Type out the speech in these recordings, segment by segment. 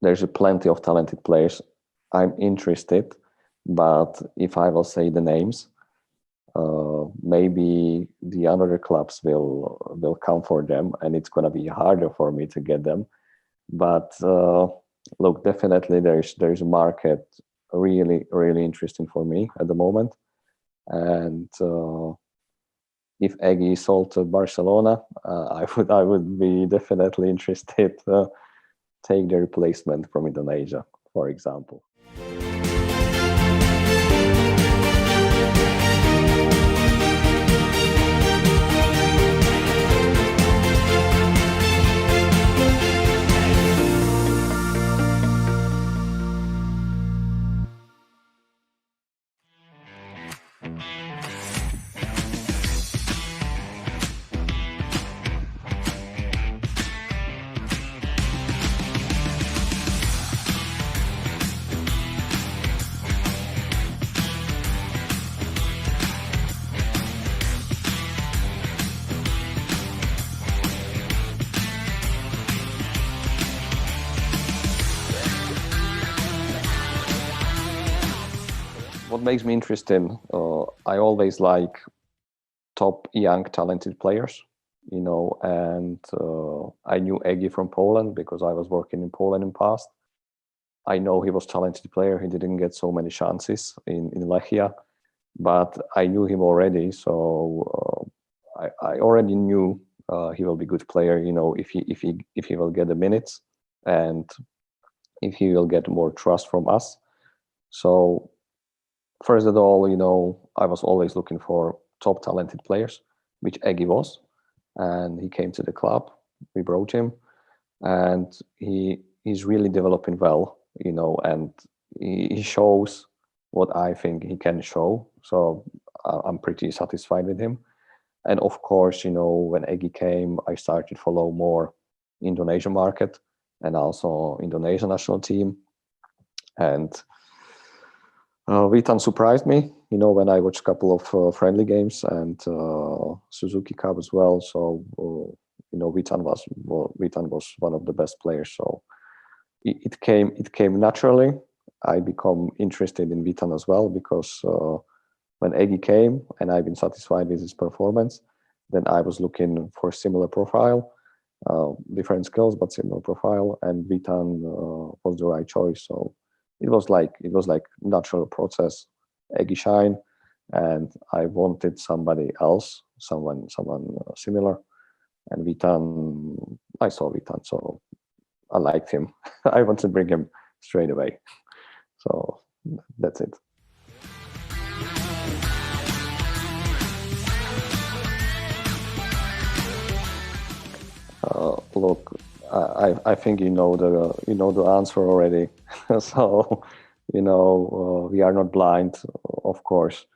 there's plenty of talented players. I'm interested, but if I will say the names, maybe the other clubs will come for them, and it's gonna be harder for me to get them. But look, definitely there's a market really interesting for me at the moment, and if Egy is sold to Barcelona, I would be definitely interested to take the replacement from Indonesia, for example. What makes me interesting, I always like top young talented players, and I knew Egy from Poland because I was working in Poland in the past. I know he was a talented player. He didn't get so many chances in Lechia, but I knew him already, so I already knew he will be a good player, if he will get the minutes and if he will get more trust from us. So first of all, I was always looking for top talented players, which Egy was, and he came to the club. We brought him, and he's really developing well, and he shows what I think he can show. So I'm pretty satisfied with him. And of course, when Egy came, I started to follow more Indonesian market and also Indonesian national team. And Witan surprised me, when I watched a couple of friendly games and Suzuki Cup as well. So, Witan was one of the best players. So it came naturally. I become interested in Witan as well because when Egy came and I've been satisfied with his performance, then I was looking for similar profile, different skills but similar profile, and Witan was the right choice. So it was like natural process. Egy shine, and I wanted somebody else, someone similar. And Witan, I saw Witan, so I liked him. I wanted to bring him straight away. So that's it. Look, I think you know the answer already. So we are not blind. Of course,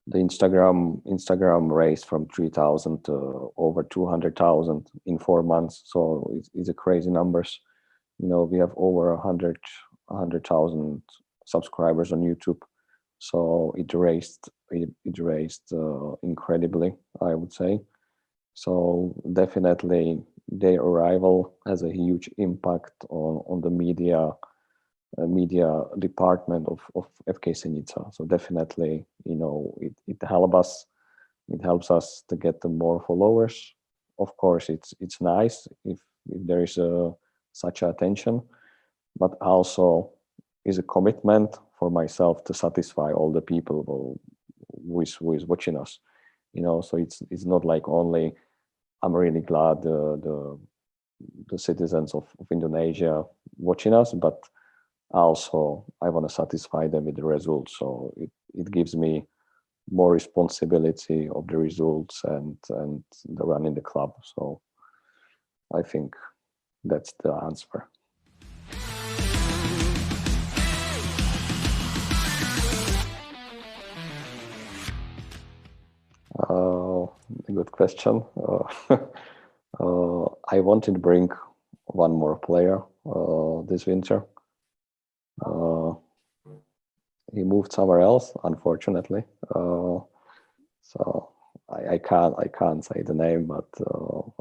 the Instagram raised from 3,000 to over 200,000 in 4 months. So it's a crazy numbers. We have over 100,000 subscribers on YouTube. So it raised incredibly, I would say. So definitely their arrival has a huge impact on the media department of FK Senica. So definitely, it helps us to get more followers. Of course, it's nice if there is such attention, but also is a commitment for myself to satisfy all the people who is watching us. So it's not like only I'm really glad the citizens of Indonesia watching us, but also I want to satisfy them with the results. So it gives me more responsibility of the results and the running the club. So I think that's the answer. Good question. I wanted to bring one more player this winter. He moved somewhere else, unfortunately. So I can't say the name, but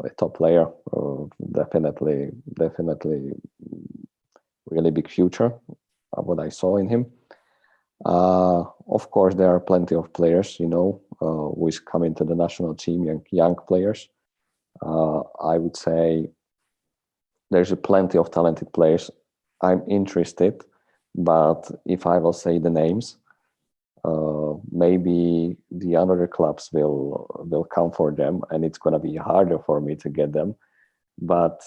a top player, definitely really big future, what I saw in him. Of course, there are plenty of players, who is coming to the national team, young players. I would say there's plenty of talented players. I'm interested, but if I will say the names, maybe the other clubs will come for them, and it's gonna be harder for me to get them. But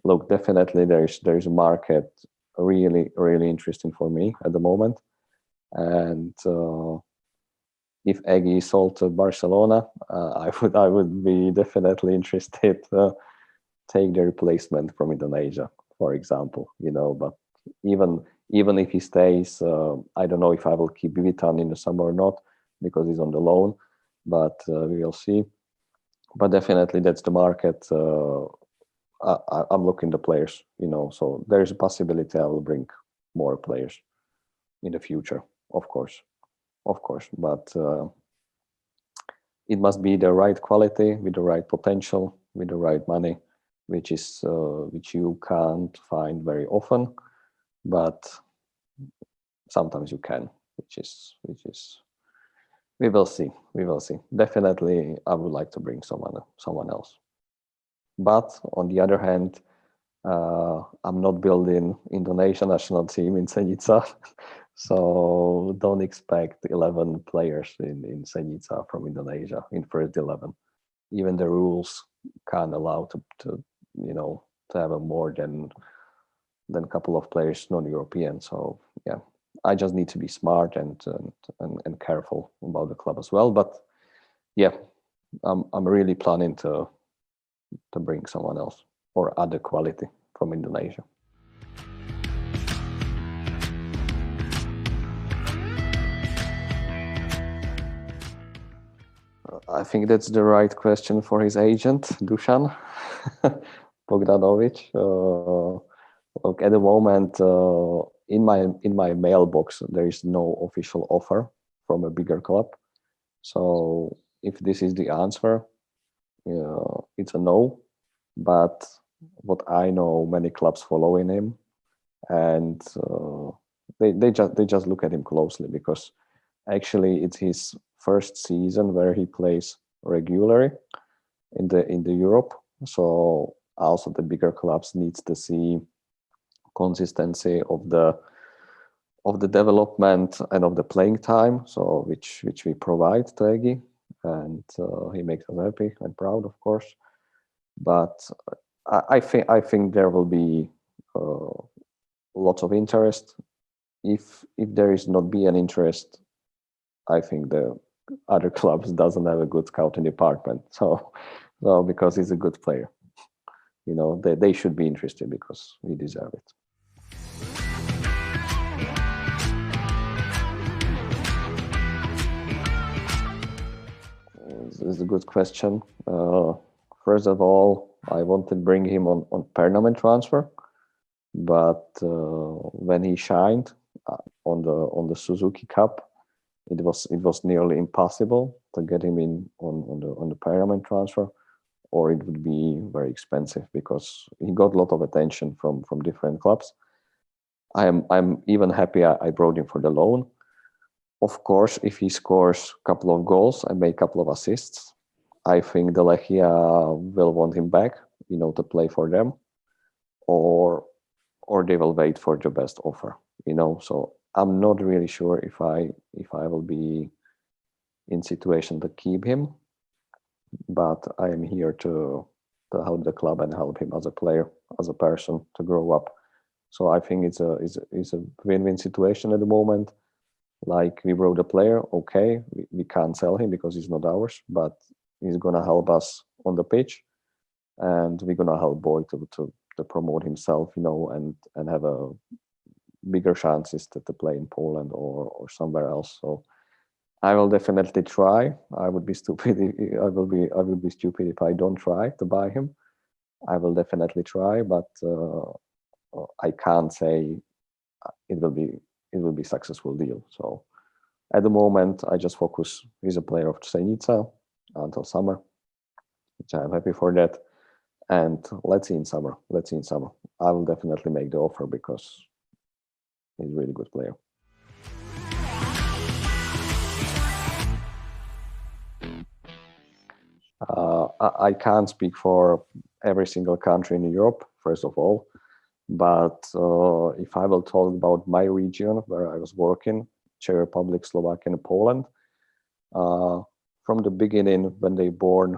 look, definitely there's a market really interesting for me at the moment, and if Egy is sold to Barcelona, I would be definitely interested to take the replacement from Indonesia, for example. But even if he stays, I don't know if I will keep Witan in the summer or not, because he's on the loan, but we will see. But definitely that's the market. I'm looking the players, so there's a possibility I will bring more players in the future, of course. But it must be the right quality, with the right potential, with the right money, which you can't find very often, but sometimes you can, which is we will see. Definitely I would like to bring someone else. But on the other hand, I'm not building Indonesia national team in Senica, so don't expect 11 players in Senica from Indonesia in first 11. Even the rules can't allow to have a more than a couple of players non-European. So yeah, I just need to be smart and careful about the club as well. But yeah, I'm really planning to bring someone else or other quality from Indonesia. I think that's the right question for his agent, Dusan Bogdanovic. Look, at the moment, in my mailbox, there is no official offer from a bigger club. So if this is the answer, it's a no. But what I know, many clubs following him, and they just look at him closely, because actually it's his first season where he plays regularly in the Europe. So also the bigger clubs needs to see consistency of the development and of the playing time, so which we provide to Egy, and he makes us happy and proud, of course. But I think there will be lots of interest. If there is not be an interest, I think the other clubs doesn't have a good scouting department. So because he's a good player, they should be interested because we deserve it. This is a good question. First of all, I want to bring him on permanent transfer, but when he shined on the Suzuki Cup, it was nearly impossible to get him in on the permanent transfer, or it would be very expensive because he got a lot of attention from different clubs. I'm even happy I brought him for the loan. Of course, if he scores a couple of goals and make a couple of assists, I think the Lechia will want him back, to play for them, or they will wait for the best offer, So I'm not really sure if I will be in situation to keep him, but I am here to help the club and help him as a player, as a person, to grow up. So I think it's a win-win situation at the moment. Like, we brought a player, okay, we can't sell him because he's not ours, but he's gonna help us on the pitch, and we're gonna help Boy to promote himself, and have a bigger chances to play in Poland or somewhere else. So I will definitely try. I would be stupid. I would be stupid if I don't try to buy him. I will definitely try, but I can't say it will be successful deal. So at the moment, I just focus. He's a player of Senica until summer, which I'm happy for that. And let's see in summer. I will definitely make the offer because he's a really good player. I can't speak for every single country in Europe, first of all, but if I will talk about my region where I was working, Czech Republic, Slovakia, and Poland, from the beginning when they born,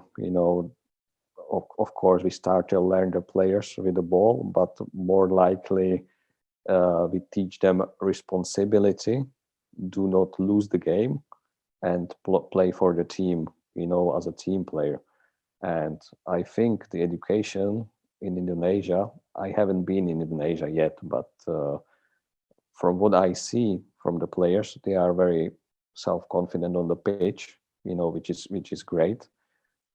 of course we start to learn the players with the ball, but more likely we teach them responsibility, do not lose the game, and play for the team, as a team player. And I think the education in Indonesia, I haven't been in Indonesia yet, but from what I see from the players, they are very self-confident on the pitch, which is great.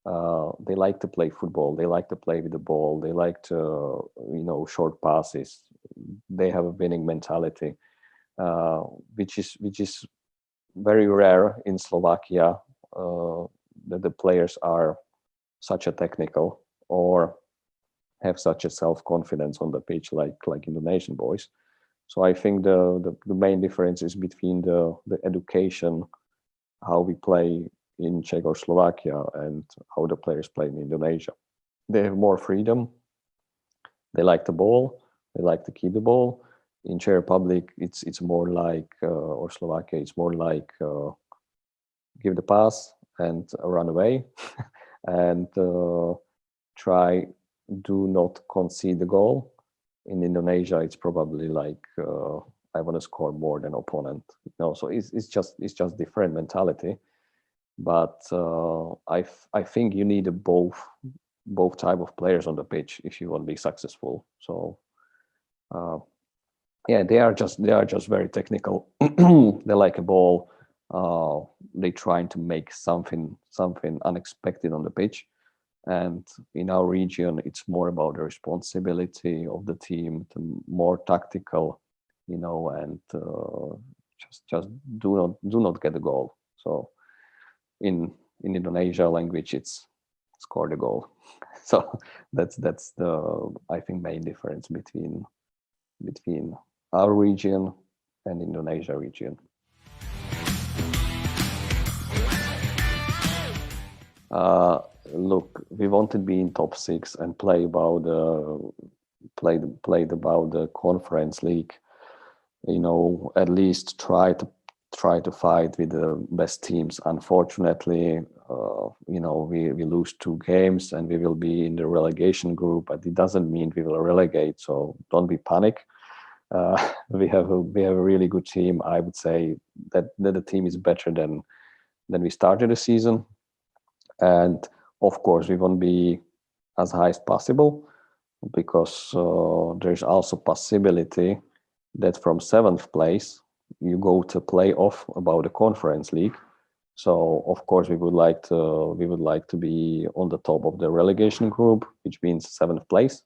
They like to play football. They like to play with the ball. They like to, short passes. They have a winning mentality, which is very rare in Slovakia. That the players are such a technical or have such a self-confidence on the pitch like Indonesian boys. So I think the main difference is between the education, how we play in Czechoslovakia and how the players play in Indonesia. They have more freedom. They like the ball. They like to keep the ball. In Czech Republic, it's more like, or Slovakia, it's more like give the pass and run away and try do not concede the goal. In Indonesia, it's probably like I want to score more than opponent. So it's just different mentality. But I think you need both type of players on the pitch if you want to be successful. So they are just very technical. They like a ball. They trying to make something unexpected on the pitch. And in our region, it's more about the responsibility of the team, more tactical, and just do not get a goal. So in Indonesia language, it's score the goal. So that's the, I think, main difference between our region and Indonesia region. Look, we wanted to be in top 6 and play about the conference league. At least try to fight with the best teams. Unfortunately, we lose 2 games and we will be in the relegation group. But it doesn't mean we will relegate. So don't be panic. We have a really good team. I would say that the team is better than we started the season. And of course, we want to be as high as possible because there's also possibility that from 7th place you go to playoff about the conference league. So of course we would like to be on the top of the relegation group, which means 7th place,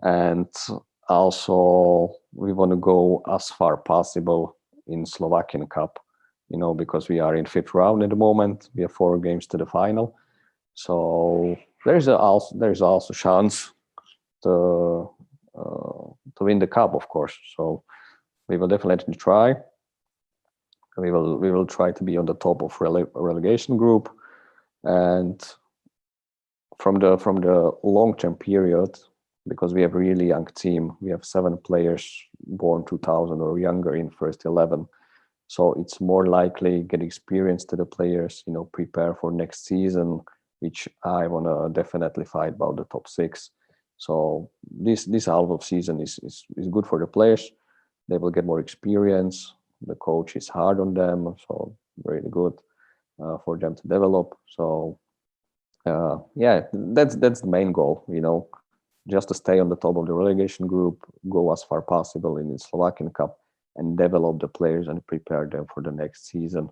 and also we want to go as far possible in Slovakian Cup. Because we are in 5th round at the moment. We have 4 games to the final. So there's also chance to win the cup, of course. So we will definitely try. We will try to be on the top of relegation group, and from the long-term period, because we have a really young team. We have 7 players born 2000 or younger in first 11. So it's more likely get experience to the players, prepare for next season, which I want to definitely fight about the top 6. So this half of season is good for the players. They will get more experience. The coach is hard on them, so really good for them to develop. So that's the main goal, just to stay on the top of the relegation group, go as far possible in the Slovakian Cup, and develop the players and prepare them for the next season,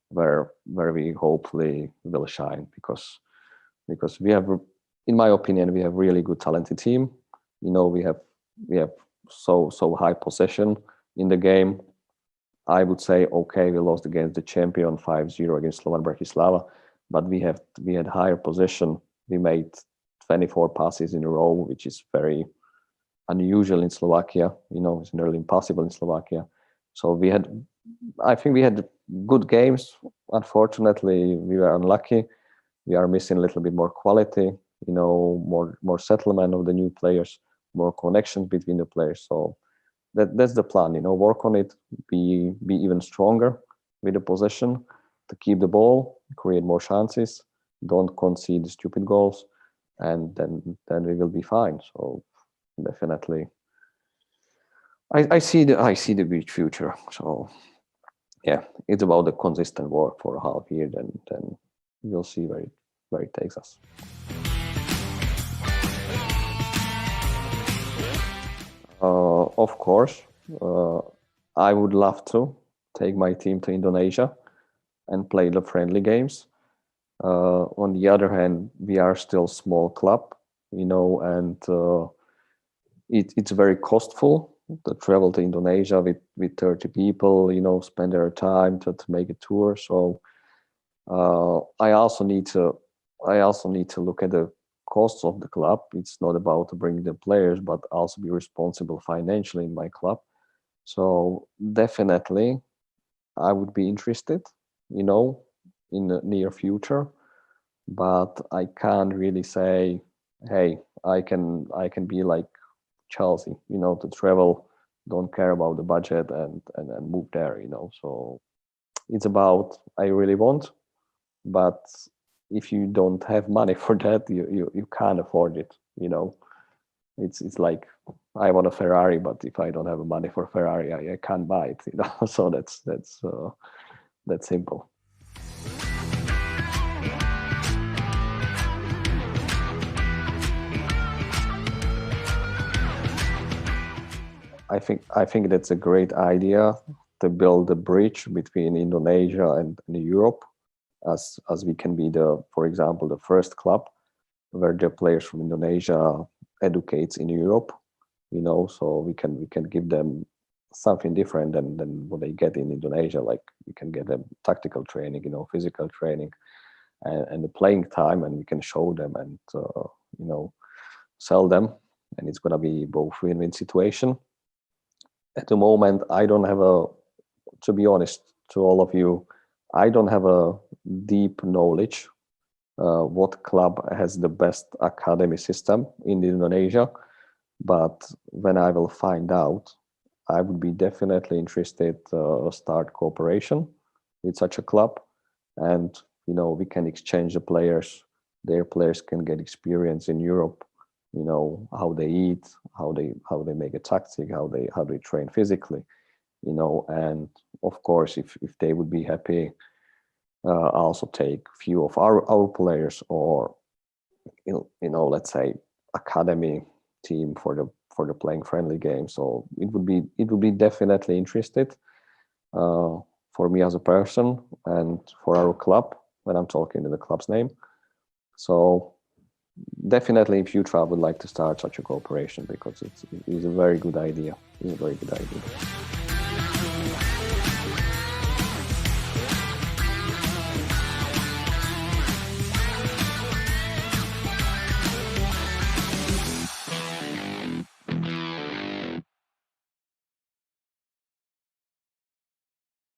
where we hopefully will shine, because we have, in my opinion, we have really good talented team. We have so high possession in the game. I would say, okay, we lost against the champion 5-0 against Slovan Bratislava, but we had higher possession. We made 24 passes in a row, which is very, unusual in Slovakia. It's nearly impossible in Slovakia. So I think we had good games. Unfortunately, we were unlucky. We are missing a little bit more quality, more settlement of the new players, more connections between the players. So that's the plan, work on it, be even stronger with the possession, to keep the ball, create more chances, don't concede stupid goals, and then we will be fine. So definitely, I see the big future. So yeah, it's about the consistent work for a half year. Then we'll see where it takes us. Of course, I would love to take my team to Indonesia and play the friendly games. On the other hand, we are still a small club, and it's very costful to travel to Indonesia with 30 people, spend their time to make a tour. So I also need to look at the costs of the club. It's not about bringing the players, but also be responsible financially in my club. So definitely, I would be interested, in the near future, but I can't really say, hey, I can be like Chelsea, to travel, don't care about the budget and move there, So it's about, I really want, but if you don't have money for that, you can't afford it, It's like, I want a Ferrari, but if I don't have money for Ferrari, I can't buy it, So that's simple. I think that's a great idea, to build a bridge between Indonesia and Europe, as we can be for example, the first club where the players from Indonesia educates in Europe, so we can give them something different than what they get in Indonesia. Like, we can get them tactical training, physical training, and the playing time, and we can show them and sell them, and it's gonna be both win-win situation. At the moment, I don't have to be honest to all of you, I don't have a deep knowledge what club has the best academy system in Indonesia. But when I will find out, I would be definitely interested to start cooperation with such a club, and we can exchange the players. Their players can get experience in Europe. How they eat, how they make a tactic, how they train physically. And of course, if they would be happy, also take few of our players, or let's say academy team for the playing friendly game. So it would be definitely interested for me as a person, and for our club when I'm talking in the club's name. So definitely in future I would like to start such a cooperation, because it's a very good idea. It's a very good idea.